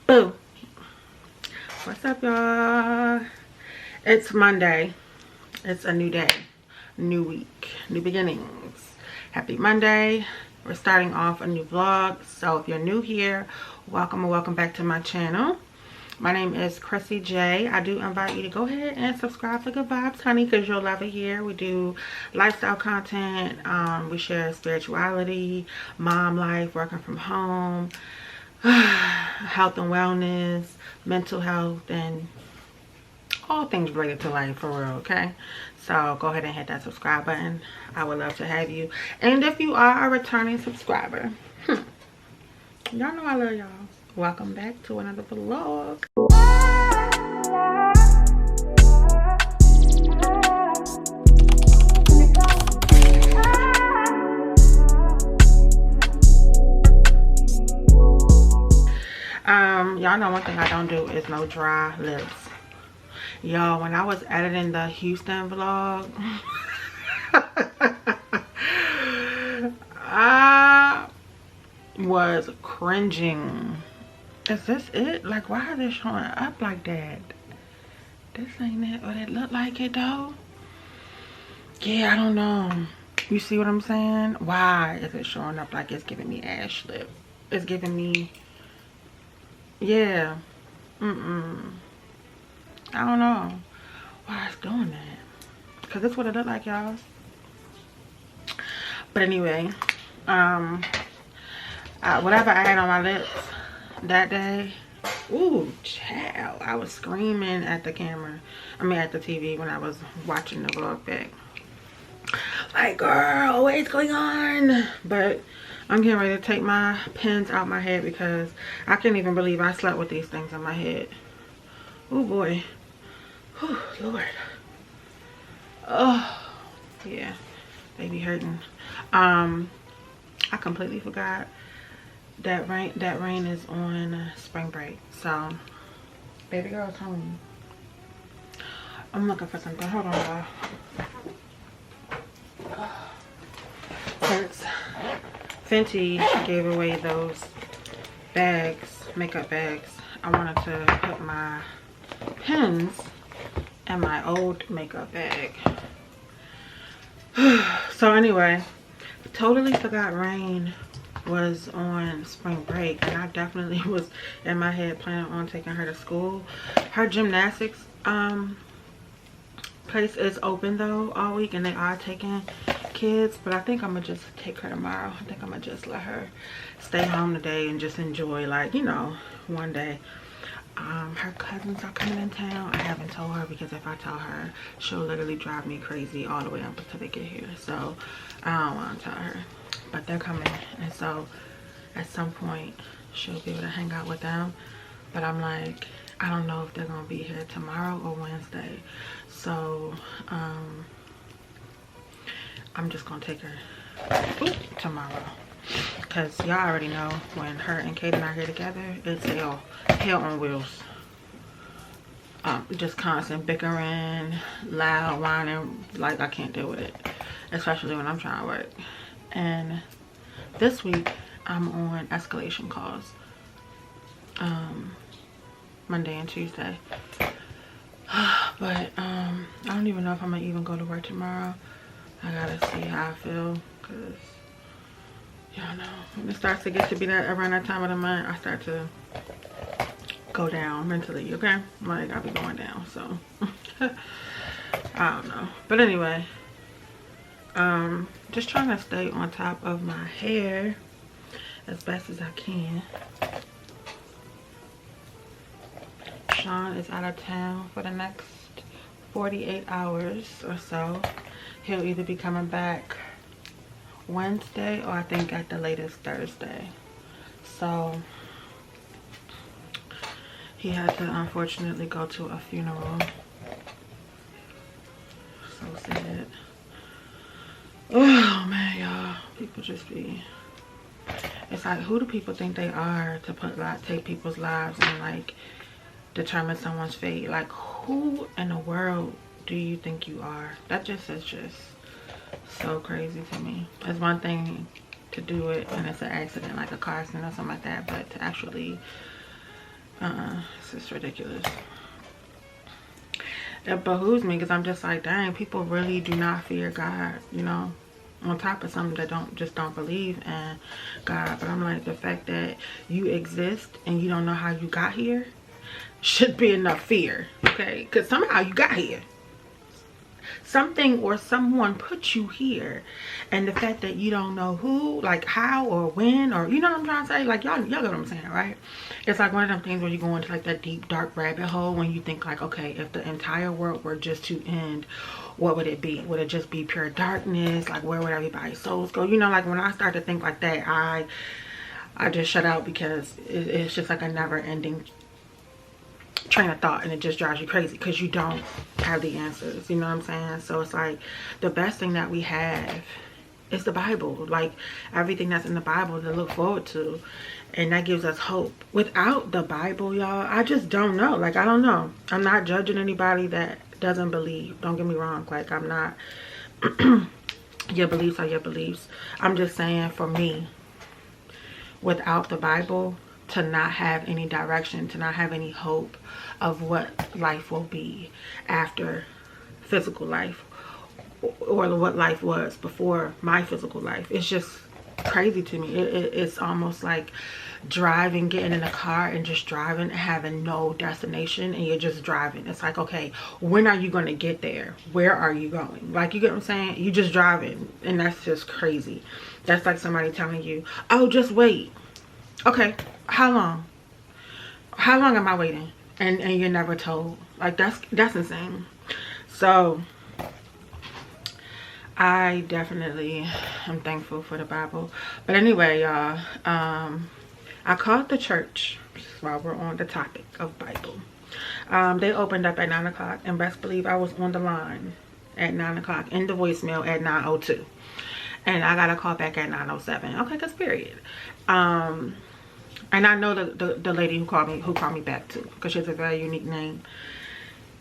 Boo. What's up, y'all? It's Monday. It's a new day, new week, new beginnings. Happy Monday. We're starting off a new vlog. So if you're new here, welcome and welcome back to my channel. My name is CrissyJ. I do invite you to go ahead and subscribe to Good Vibes, honey, because you'll love it here. We do lifestyle content. We share spirituality, mom life, working from home, health and wellness, mental health, and all things related to life, for real. Okay, so go ahead and hit that subscribe button. I would love to have you. And if you are a returning subscriber, y'all know I love y'all. Welcome back to another vlog. Y'all know one thing I don't do is no dry lips. Y'all, when I was editing the Houston vlog, I was cringing. Is this it? Like, why are they showing up like that? This ain't it, but it look like it though. Yeah, I don't know. You see what I'm saying? Why is it showing up like it's giving me ash lip? It's giving me, yeah. I don't know why it's doing that, because that's what it looked like, y'all. But anyway, whatever I had on my lips that day, ooh, child, I was screaming at the camera, at the TV when I was watching the vlog back, like, girl, what's going on? But I'm getting ready to take my pins out my head because I can't even believe I slept with these things in my head. Oh boy. Oh Lord. Oh yeah, they be hurting. I completely forgot that rain is on spring break. So baby girl's home. I'm looking for something. Hold on, y'all. Since Fenty gave away those bags, makeup bags, I wanted to put my pens in my old makeup bag. So anyway, totally forgot rain was on spring break, and I definitely was in my head planning on taking her to school. Her gymnastics place is open though all week, and they are taking kids, but I think I'm gonna just take her tomorrow. I think I'm gonna just let her stay home today and just enjoy, like, you know, one day. Her cousins are coming in town. I haven't told her because if I tell her, she'll literally drive me crazy all the way up until they get here. So I don't want to tell her, but they're coming, and so at some point she'll be able to hang out with them. But I'm like, I don't know if they're gonna be here tomorrow or Wednesday. So I'm just gonna take her tomorrow, because y'all already know when her and Kaden are here together, it's hell on wheels. Just constant bickering, loud whining, like I can't deal with it, especially when I'm trying to work. And this week I'm on escalation calls, Monday and Tuesday. But I don't even know if I'm gonna even go to work tomorrow. I gotta see how I feel, because y'all know when it starts to get to be that around that time of the month, I start to go down mentally. Okay, like I'll be going down. So I don't know, but anyway, just trying to stay on top of my hair as best as I can. Sean is out of town for the next 48 hours or so. He'll either be coming back Wednesday or I think at the latest Thursday. So he had to unfortunately go to a funeral. So sad. Oh man, y'all, people just be, it's like, who do people think they are to take people's lives and like determine someone's fate? Like, who in the world do you think you are? That just is just so crazy to me. It's one thing to do it and it's an accident, like a car accident or something like that, but to actually It's just ridiculous. It behooves me because I'm just like, dang, people really do not fear God, you know, on top of some that don't believe in God. But I'm like, the fact that you exist and you don't know how you got here should be enough fear, okay? Because somehow you got here. Something or someone put you here, and the fact that you don't know who, like how or when, or you know what I'm trying to say, like y'all get what I'm saying, right? It's like one of them things where you go into like that deep dark rabbit hole when you think like, okay, if the entire world were just to end, what would it be? Would it just be pure darkness? Like where would everybody's souls go? You know, like when I start to think like that, I just shut out, because it's just like a never ending train of thought, and it just drives you crazy because you don't have the answers, you know what I'm saying? So it's like the best thing that we have is the Bible, like everything that's in the Bible to look forward to, and that gives us hope. Without the Bible, y'all, I just don't know. Like, I don't know. I'm not judging anybody that doesn't believe, don't get me wrong. Like, I'm not your beliefs are your beliefs. I'm just saying, for me, without the Bible, to not have any direction, to not have any hope of what life will be after physical life, or what life was before my physical life. It's just crazy to me. It's almost like driving, getting in a car and just driving and having no destination, and you're just driving. It's like, okay, when are you going to get there? Where are you going? Like, you get what I'm saying? You just driving, and that's just crazy. That's like somebody telling you, oh, just wait. Okay, how long am I waiting, and you're never told? Like, that's insane. So I definitely am thankful for the Bible. But anyway, y'all, I called the church while we're on the topic of Bible. They opened up at 9 o'clock, and best believe I was on the line at 9 o'clock, in the voicemail at 9:02, and I got a call back at 9:07. Okay, cause period. And I know the lady who called me back too, because she has a very unique name.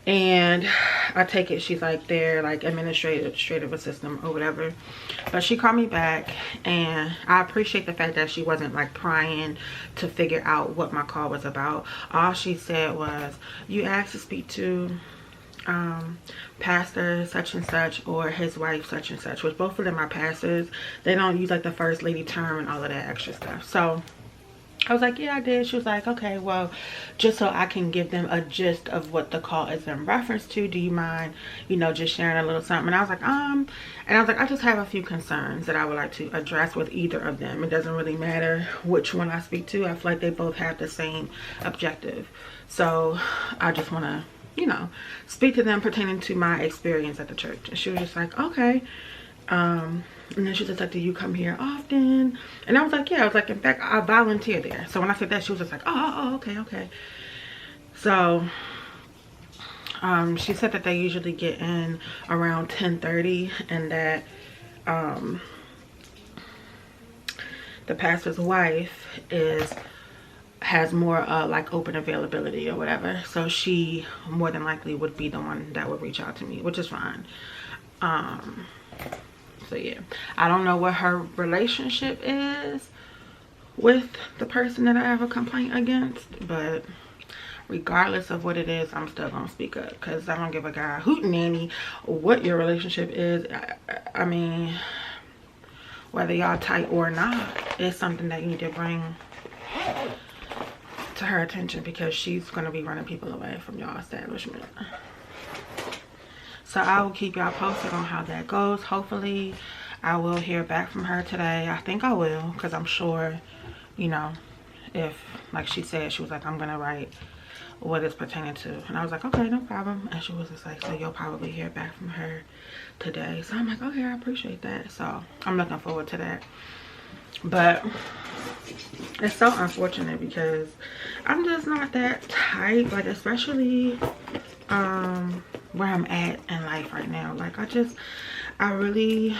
And I take it she's like their like administrative assistant or whatever. But she called me back, and I appreciate the fact that she wasn't like prying to figure out what my call was about. All she said was, you asked to speak to pastor such and such, or his wife such and such, which both of them are pastors. They don't use like the first lady term and all of that extra stuff. So I was like, yeah, I did. She was like, okay, well, just so I can give them a gist of what the call is in reference to, do you mind, you know, just sharing a little something? And I was like, I just have a few concerns that I would like to address with either of them. It doesn't really matter which one I speak to. I feel like they both have the same objective. So I just want to, you know, speak to them pertaining to my experience at the church. And she was just like, okay. And then she just like, do you come here often? And I was like, yeah. I was like, in fact, I volunteer there. So when I said that, she was just like, oh, okay. So she said that they usually get in around 10:30, and that the pastor's wife has more like open availability or whatever. So she more than likely would be the one that would reach out to me, which is fine. So yeah, I don't know what her relationship is with the person that I have a complaint against, but regardless of what it is, I'm still gonna speak up, because I don't give a god hoot nanny what your relationship is. I mean, whether y'all tight or not, it's something that you need to bring to her attention, because she's gonna be running people away from y'all establishment. So I will keep y'all posted on how that goes. Hopefully I will hear back from her today. I think I will, because I'm sure, you know, if, like she said, she was like, I'm gonna write what it's pertaining to. And I was like, okay, no problem. And she was just like, so you'll probably hear back from her today. So I'm like, okay, I appreciate that. So I'm looking forward to that. But it's so unfortunate, because I'm just not that type, like, especially where I'm at in life right now. Like, I really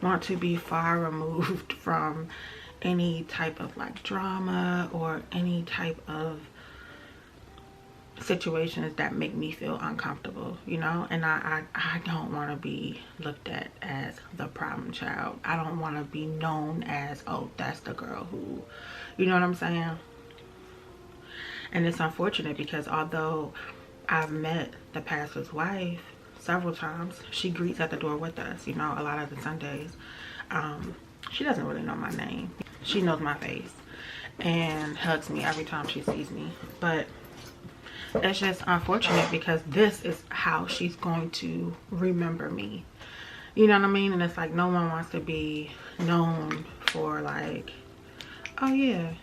want to be far removed from any type of like drama or any type of situations that make me feel uncomfortable, you know. And I don't want to be looked at as the problem child. I don't want to be known as, oh, that's the girl who, you know what I'm saying. And it's unfortunate because although I've met the pastor's wife several times, she greets at the door with us, you know, a lot of the Sundays. She doesn't really know my name. She knows my face and hugs me every time she sees me. But it's just unfortunate because this is how she's going to remember me. You know what I mean? And it's like no one wants to be known for like, oh yeah,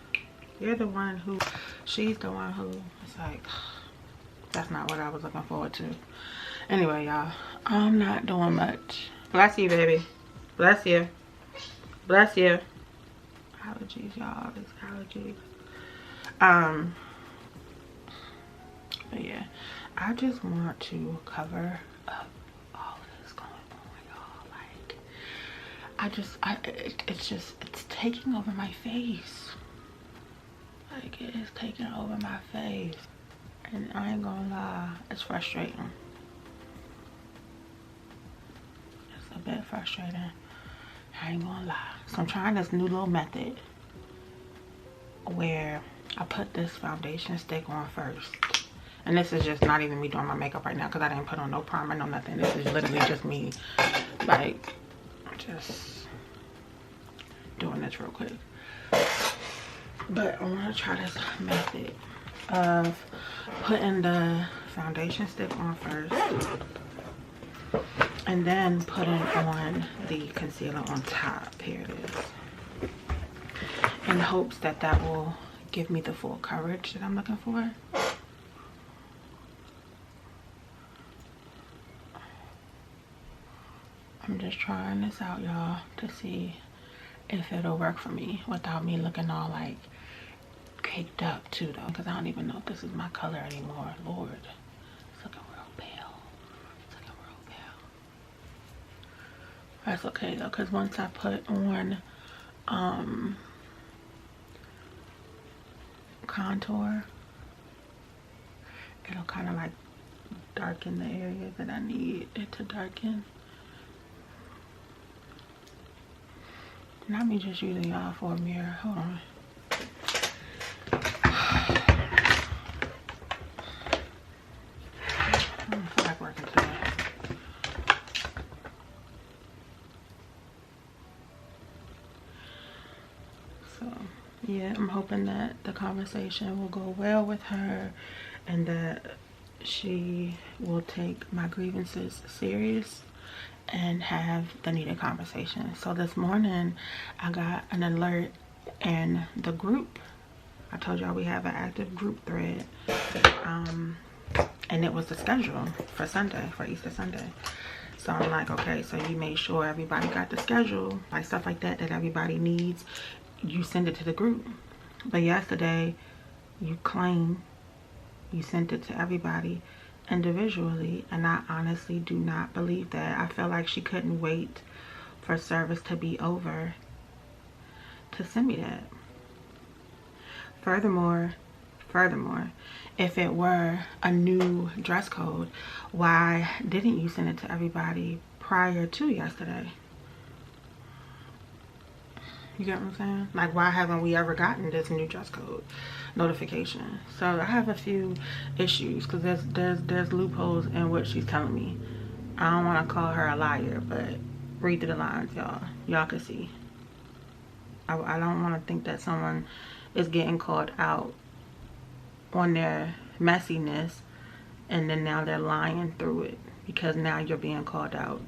you're the one who, she's the one who. It's like, that's not what I was looking forward to. Anyway, y'all, I'm not doing much. Bless you, baby. Bless you. Bless you. Allergies, y'all. These allergies. But yeah, I just want to cover up all of this going on, y'all. Like, it's taking over my face. Like, it is taking over my face. And I ain't gonna lie, it's frustrating. It's a bit frustrating. I ain't gonna lie. So I'm trying this new little method where I put this foundation stick on first. And this is just not even me doing my makeup right now because I didn't put on no primer, no nothing. This is literally just me, like, just doing this real quick. But I want to try this method of putting the foundation stick on first and then putting on the concealer on top. Here it is. In hopes that that will give me the full coverage that I'm looking for. I'm just trying this out, y'all, to see if it'll work for me without me looking all like caked up too, though, because I don't even know if this is my color anymore. Lord, it's looking real pale. It's looking real pale. That's okay though, because once I put on contour, it'll kind of like darken the area that I need it to darken. Not me just using y'all for a mirror. Hold on. I don't feel like working today. So, yeah, I'm hoping that the conversation will go well with her and that she will take my grievances serious and have the needed conversation. So this morning I got an alert in the group. I told y'all we have an active group thread, and it was the schedule for Sunday, for Easter Sunday. So I'm like, okay, so you made sure everybody got the schedule, like stuff like that that everybody needs, you send it to the group. But yesterday you claim you sent it to everybody individually, and I honestly do not believe that. I feel like she couldn't wait for service to be over to send me that. Furthermore, if it were a new dress code, why didn't you send it to everybody prior to yesterday? You get what I'm saying? Like, why haven't we ever gotten this new dress code notification? So I have a few issues because there's loopholes in what she's telling me. I don't want to call her a liar, but read through the lines, y'all. Y'all can see. I don't want to think that someone is getting called out on their messiness and then now they're lying through it because now you're being called out.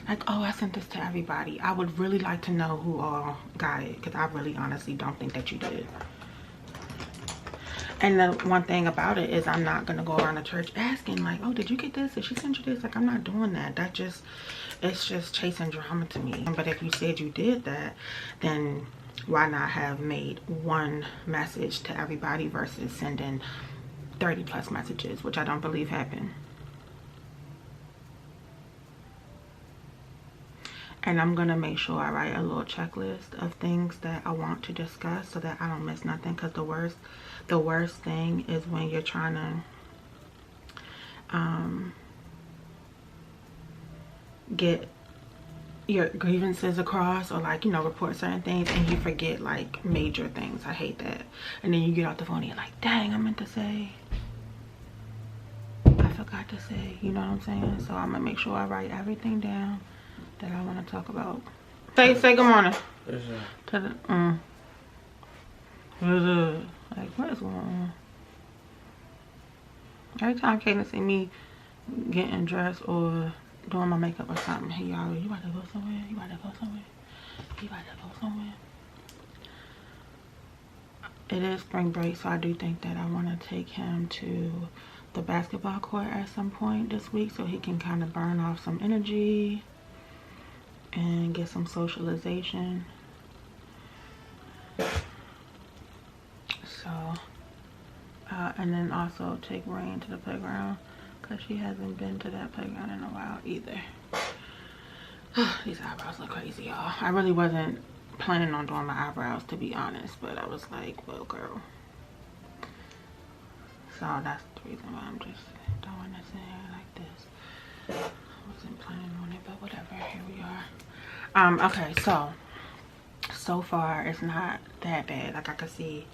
Like, oh, I sent this to everybody. I would really like to know who all got it because I really honestly don't think that you did. And the one thing about it is I'm not going to go around the church asking like, oh, did you get this? Did she send you this? Like, I'm not doing that. It's just chasing drama to me. But if you said you did that, then why not have made one message to everybody versus sending 30 plus messages, which I don't believe happened. And I'm gonna make sure I write a little checklist of things that I want to discuss so that I don't miss nothing, because the worst thing is when you're trying to get, your grievances across, or like, you know, report certain things and you forget like major things. I hate that. And then you get off the phone and you're like, dang, I meant to say, I forgot to say, you know what I'm saying? So I'm gonna make sure I write everything down that I want to talk about. Say good morning. To the, like, what is going on? Every time Kaden see me getting dressed or doing my makeup or something, he always, you about to go somewhere? You about to go somewhere? You about to go somewhere? It is spring break, so I do think that I want to take him to the basketball court at some point this week so he can kind of burn off some energy and get some socialization. So, and then also take Rain to the playground because she hasn't been to that playground in a while either. These eyebrows look crazy, y'all. I really wasn't planning on doing my eyebrows, to be honest, but I was like, well, girl. So that's the reason why I'm just doing this in here like this. I wasn't planning on it, but whatever, here we are. Okay, so far it's not that bad. Like, I could see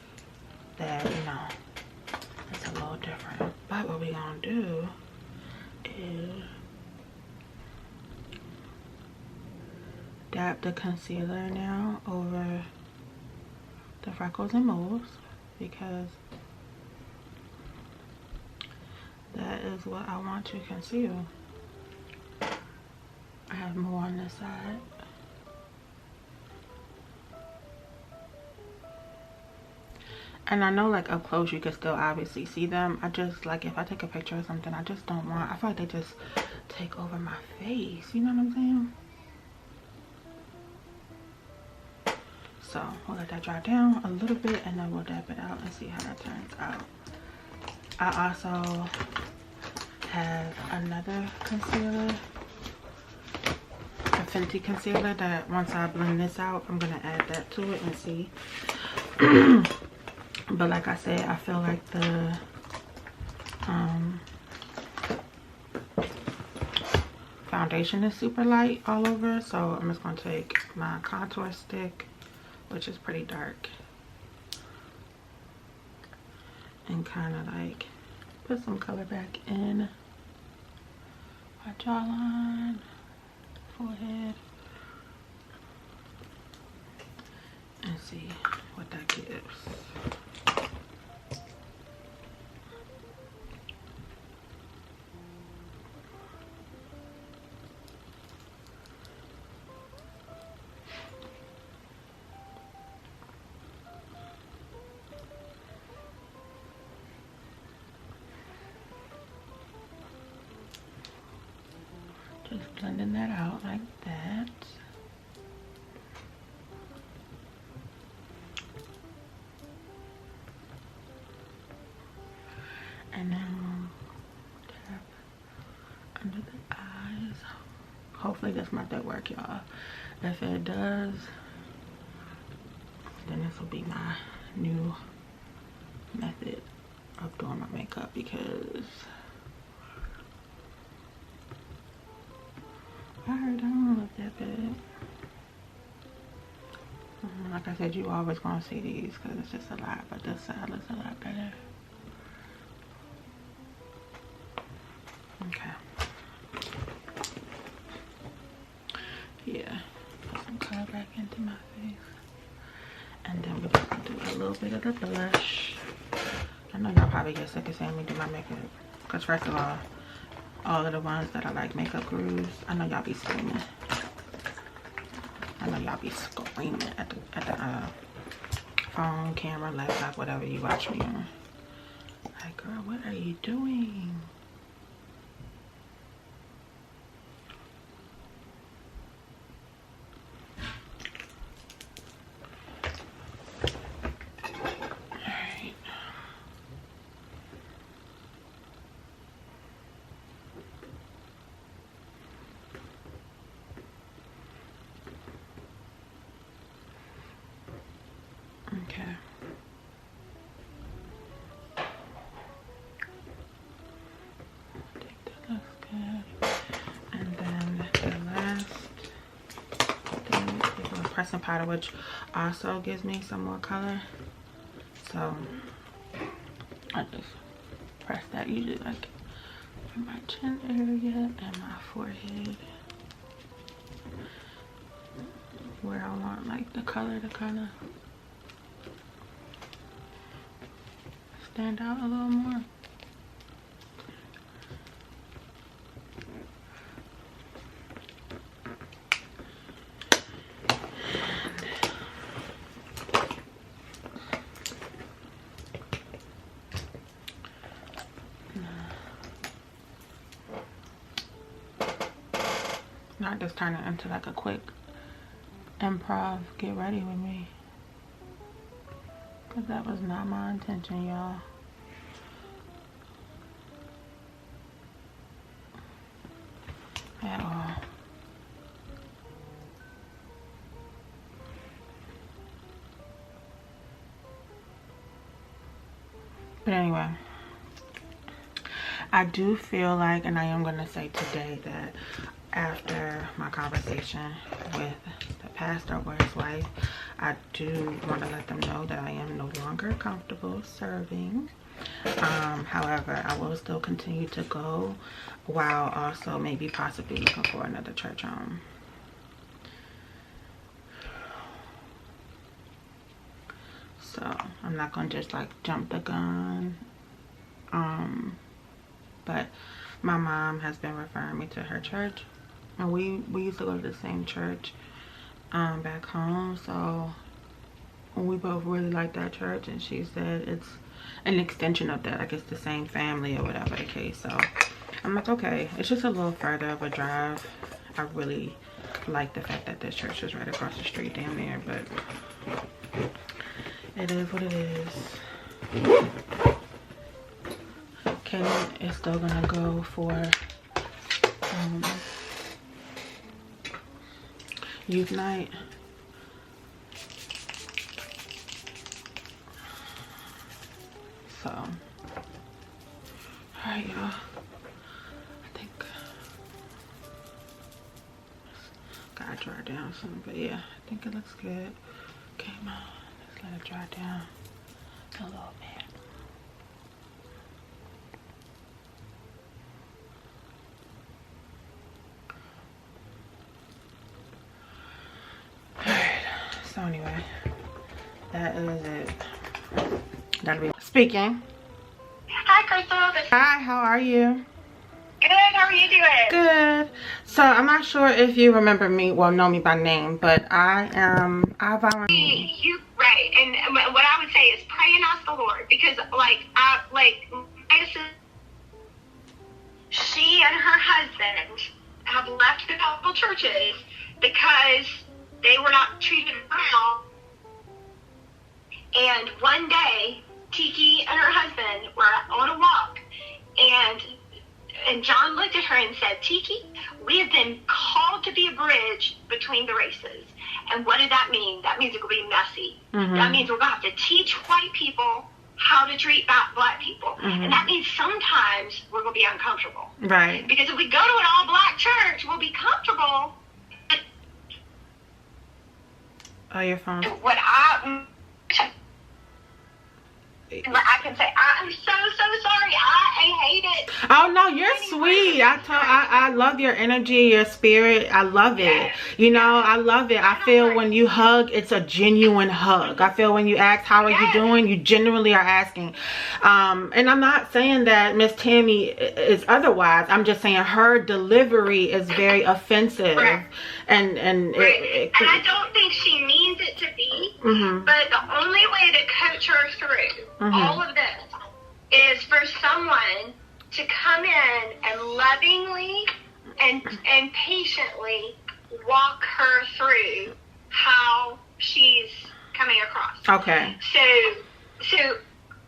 that, you know, it's a little different. But what we gonna do is dab the concealer now over the freckles and moles, because that is what I want to conceal. I have more on this side. And I know, like, up close you can still obviously see them. I just, like, if I take a picture or something, I just don't want, I feel like they just take over my face. You know what I'm saying? So we'll let that dry down a little bit and then we'll dab it out and see how that turns out. I also have another concealer, a Fenty concealer, that once I blend this out, I'm gonna add that to it and see. But like I said, I feel like the foundation is super light all over, so I'm just gonna take my contour stick, which is pretty dark, and kind of like put some color back in my jawline, forehead, and see what that gives. Just blending that out like that. And then tap under the eyes. Hopefully this method work, y'all. If it does, then this will be my new method of doing my makeup, because I heard I don't look that bad. Like I said, you always gonna see these because it's just a lot, but this side looks a lot better. Okay. Yeah. Put some color back into my face. And then we're just gonna do a little bit of the blush. I know y'all probably get sick of seeing me do my makeup, because first of all of the ones that are like makeup gurus, I know y'all be screaming. I know y'all be screaming at the phone, camera, laptop, whatever you watch me on. Like, girl, what are you doing? Okay. I think that looks good. And then the last iridescent powder, which also gives me some more color. So I just press that usually like in my chin area and my forehead, where I want like the color to kind of stand out a little more. Not just turn it into like a quick improv get ready with me, because that was not my intention, y'all. At all. But anyway, I do feel like, and I am going to say today, that after my conversation with the pastor or his wife, I do want to let them know that I am no longer comfortable serving. However, I will still continue to go, while also maybe possibly looking for another church home. So I'm not gonna just like jump the gun. But my mom has been referring me to her church, and we used to go to the same church back home. So we both really like that church, and she said it's an extension of that, like it's the same family or whatever the case. So I'm like, okay, it's just a little further of a drive. I really like the fact that this church is right across the street down there, but it is what it is. Kaden is still gonna go for youth night. So, alright, y'all. I think gotta dry down some, but yeah, I think it looks good. Okay, Mom, let's let it dry down a little bit. So anyway, that is it. That'll be speaking. Hi, Crystal. Hi, how are you? Good. How are you doing? Good. So I'm not sure if you remember me, well, know me by name, but I volunteer. You right, and what I would say is pray and ask the Lord, because my sister, she and her husband have left a couple churches because they were not treated well. And one day, Tiki and her husband were on a walk, and John looked at her and said, "Tiki, we have been called to be a bridge between the races." And what did that mean? That means it will be messy. Mm-hmm. That means we're going to have to teach white people how to treat black people. Mm-hmm. And that means sometimes we're going to be uncomfortable. Right. Because if we go to an all-black church, we'll be comfortable. Oh, your phone. What I can say, I'm so sorry. I hate it. Oh no, you're sweet. I love your energy, your spirit. I love it. You know, I love it. I feel when you hug, it's a genuine hug. I feel when you ask, how are you doing, you genuinely are asking. And I'm not saying that Miss Tammy is otherwise. I'm just saying her delivery is very offensive. And and I don't think she means it to be. Mm-hmm. But the only way to coach her through all of this is for someone to come in and lovingly and patiently walk her through how she's coming across. Okay. So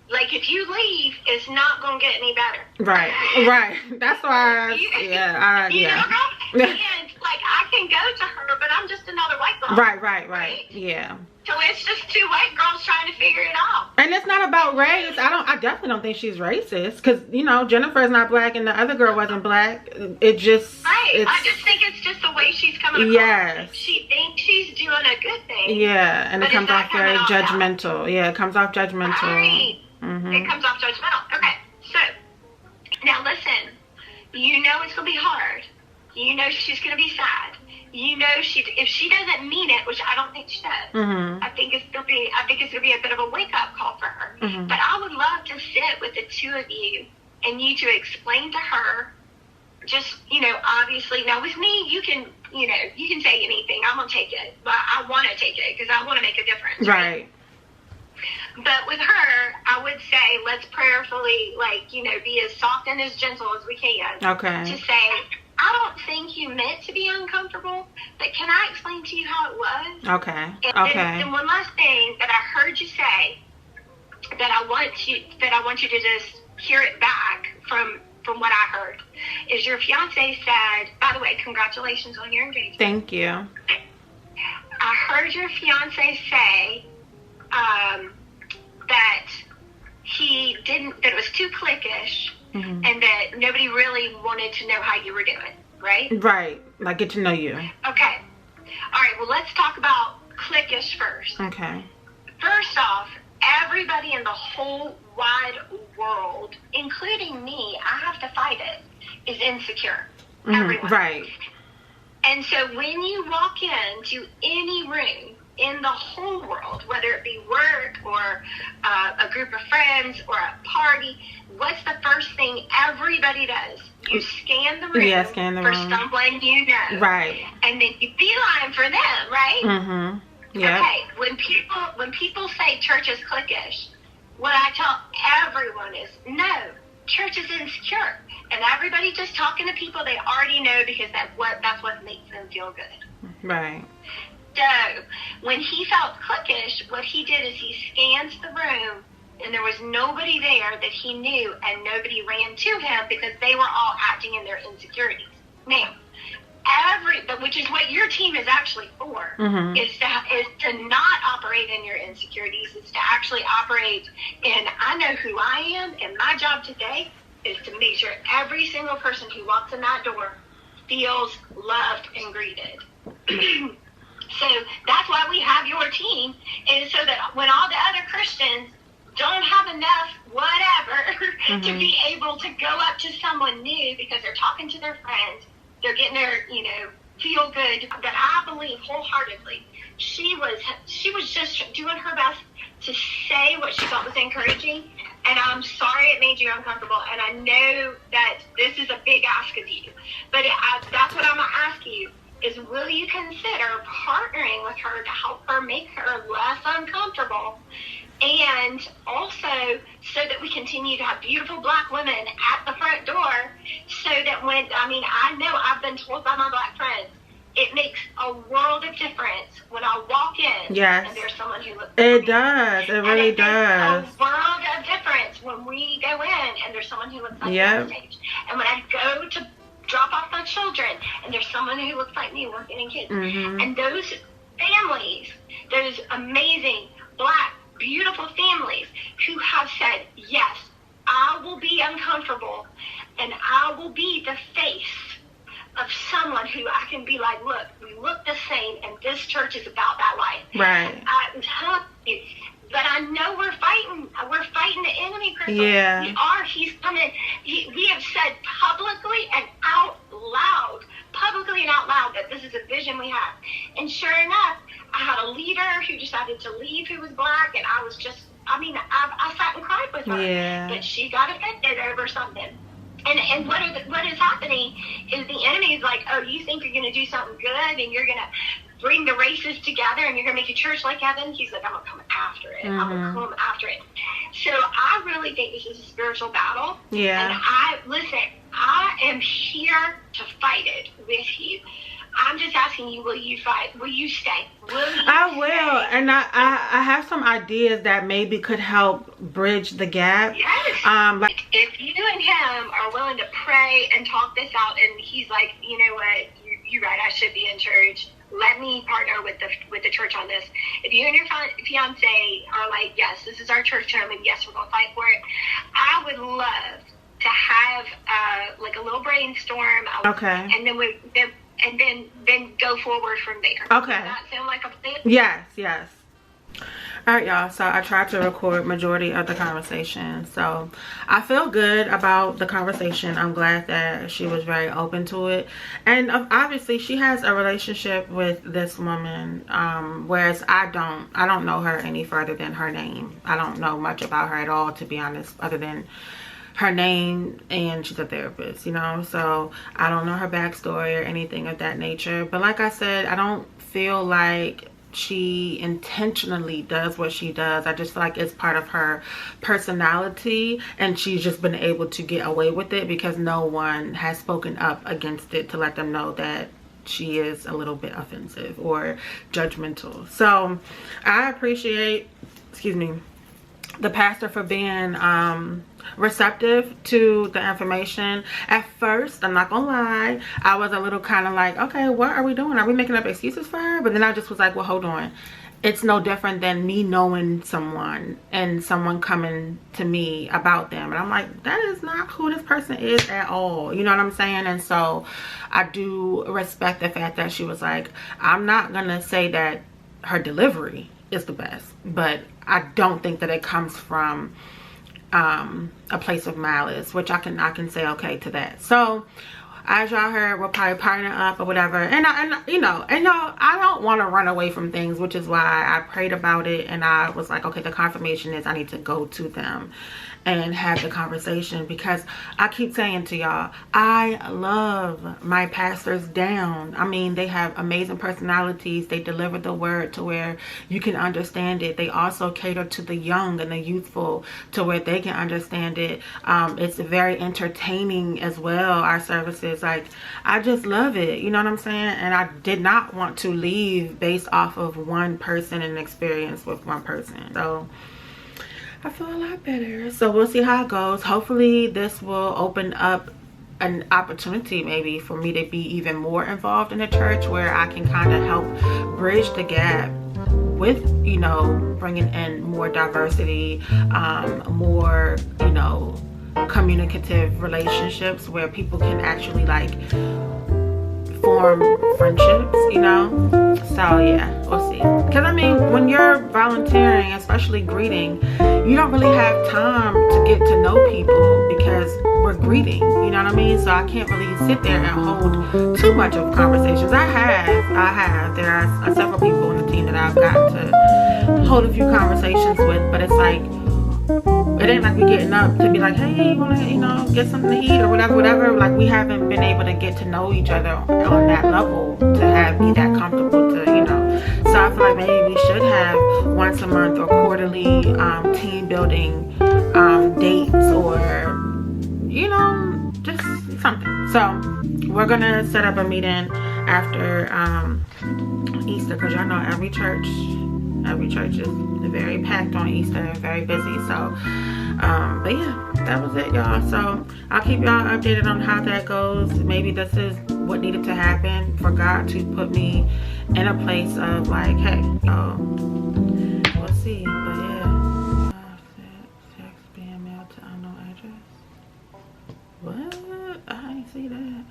like, if you leave, it's not gonna get any better. Right. That's why. You know? And like, I can go to her, but I'm just another white girl. Right. Yeah. So it's just two white girls trying to figure it out. And it's not about race. I definitely don't think she's racist, because, you know, Jennifer's not black and the other girl wasn't black. It just I just think it's just the way she's coming across. Yes. She thinks she's doing a good thing. Yeah, and it But comes is that off very coming off now? judgmental. Yeah, it comes off judgmental. Right. It comes off judgmental. Okay, so now listen. You know it's gonna be hard. You know she's gonna be sad. You know if she doesn't mean it, which I don't think she does. I think it's gonna be a bit of a wake up call for her. But I would love to sit with the two of you and you to explain to her. Just, you know, obviously, now with me, you can say anything. I'm going to take it. But I want to take it because I want to make a difference. Right? But with her, I would say let's prayerfully, like, you know, be as soft and as gentle as we can. Okay. To say, I don't think you meant to be uncomfortable, but can I explain to you how it was? Okay. And one last thing that I heard you say that I want you to just hear it back from what I heard is your fiance said, by the way, congratulations on your engagement. Thank you. I heard your fiance say that that it was too cliquish and that nobody really wanted to know how you were doing, right? Right. Like get to know you. Okay. All right, well, let's talk about cliquish first. Okay. First off, everybody in the whole wide world, including me, I have to fight it, is insecure. Everyone. Right. And so when you walk into any room in the whole world, whether it be work or a group of friends or a party, what's the first thing everybody does? You scan the room, for someone you know. Right. And then you beeline for them, right? Yeah. Okay, when people say church is cliquish, what I tell everyone is, no, church is insecure. And everybody just talking to people they already know because that's what makes them feel good. Right. So, when he felt cliquish, what he did is he scans the room and there was nobody there that he knew and nobody ran to him because they were all acting in their insecurities. Now, which is what your team is actually for, is to not operate in your insecurities, is to actually operate in, I know who I am, and my job today is to make sure every single person who walks in that door feels loved and greeted. So that's why we have your team, is so that when all the other Christians don't have enough whatever to be able to go up to someone new because they're talking to their friends, they're getting their, feel good, that I believe wholeheartedly she was just doing her best to say what she felt was encouraging, and I'm sorry it made you uncomfortable, and I know that this is a big ask of you, but that's what I'm going to ask you, is will you consider partnering with her to help her make her less uncomfortable, and also so that we continue to have beautiful black women at the front door, so that I know I've been told by my black friends, it makes a world of difference when I walk in and there's someone who looks It does. It really does. Makes a world of difference when we go in and there's someone who looks like me on stage. And when I go to drop off my children and there's someone who looks like me working in kids. And those families, those amazing black beautiful families who have said, yes, I will be uncomfortable and I will be the face of someone who I can be like, look, we look the same and this church is about that life. Right. I'm telling you, but I know we're fighting the enemy, Crystal. Yeah. We are. He's coming. We have said publicly and out loud that this is a vision we have. And sure enough, I had a leader who decided to leave who was black, and I was just, I sat and cried with her. Yeah. But she got offended over something. And what is happening is the enemy is like, oh, you think you're going to do something good and you're going to bring the races together and you're going to make a church like heaven? He's like, I'm going to come after it. I'm going to come after it. So I really think this is a spiritual battle. Yeah. And I am here to fight it with you. I'm just asking you, will you fight? Will you stay? I will. And I have some ideas that maybe could help bridge the gap. Yes. But if you and him are willing to pray and talk this out, and he's like, you know what, you're right, I should be in church. Let me partner with the church on this. If you and your fiance are like, yes, this is our church home, and yes, we're going to fight for it, I would love to have like a little brainstorm. Okay. And then and then go forward from there. Okay. Does that sound like a plan? Yes. All right, y'all, so I tried to record majority of the conversation, so I feel good about the conversation. I'm glad that she was very open to it, and obviously she has a relationship with this woman, whereas I don't know her any further than her name. I don't know much about her at all, to be honest, other than her name, and she's a therapist, you know, so I don't know her backstory or anything of that nature. But like I said, I don't feel like she intentionally does what she does. I just feel like it's part of her personality, and she's just been able to get away with it because no one has spoken up against it to let them know that she is a little bit offensive or judgmental. So I appreciate, excuse me, the pastor for being receptive to the information. At first, I'm not gonna lie, I was a little kind of like, okay, what are we doing? Are we making up excuses for her? But then I just was like, well, hold on, it's no different than me knowing someone and someone coming to me about them, and I'm like, that is not who this person is at all, you know what I'm saying? And so I do respect the fact that she was like, I'm not gonna say that her delivery is the best, but I don't think that it comes from a place of malice, which I can say okay to that. So as y'all heard, we'll probably partner up or whatever, and y'all, I don't want to run away from things, which is why I prayed about it, and I was like, okay, the confirmation is I need to go to them and have the conversation, because I keep saying to y'all, I love my pastors down. I mean, they have amazing personalities. They deliver the word to where you can understand it. They also cater to the young and the youthful to where they can understand it. It's very entertaining as well, our services. Like, I just love it, you know what I'm saying? And I did not want to leave based off of one person and experience with one person. So I feel a lot better. So we'll see how it goes. Hopefully this will open up an opportunity maybe for me to be even more involved in the church, where I can kind of help bridge the gap with, you know, bringing in more diversity, more, you know, communicative relationships where people can actually like form friendships, you know. So yeah, we'll see. Because I mean, when you're volunteering, especially greeting, you don't really have time to get to know people because we're greeting, you know what I mean? So I can't really sit there and hold too much of conversations. I have there are several people on the team that I've gotten to hold a few conversations with, but it's like, it ain't like we getting up to be like, hey, you wanna, you know, get something to eat or whatever. Like, we haven't been able to get to know each other on that level to be that comfortable to, you know. So I feel like maybe we should have once a month or quarterly team building dates, or, you know, just something. So we're gonna set up a meeting after Easter, because y'all know every church is very packed on Easter, very busy. So but yeah, that was it, y'all. So I'll keep y'all updated on how that goes. Maybe this is what needed to happen for God to put me in a place of like, hey, we'll see. But yeah, text being mailed to unknown address. What? I ain't see that.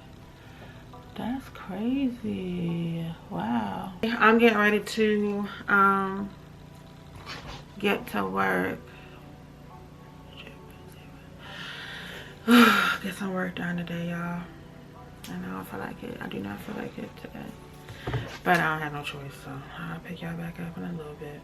That's crazy. Wow. I'm getting ready to get to work. Get some work done today, y'all. And I don't feel like it. I do not feel like it today. But I don't have no choice, so I'll pick y'all back up in a little bit.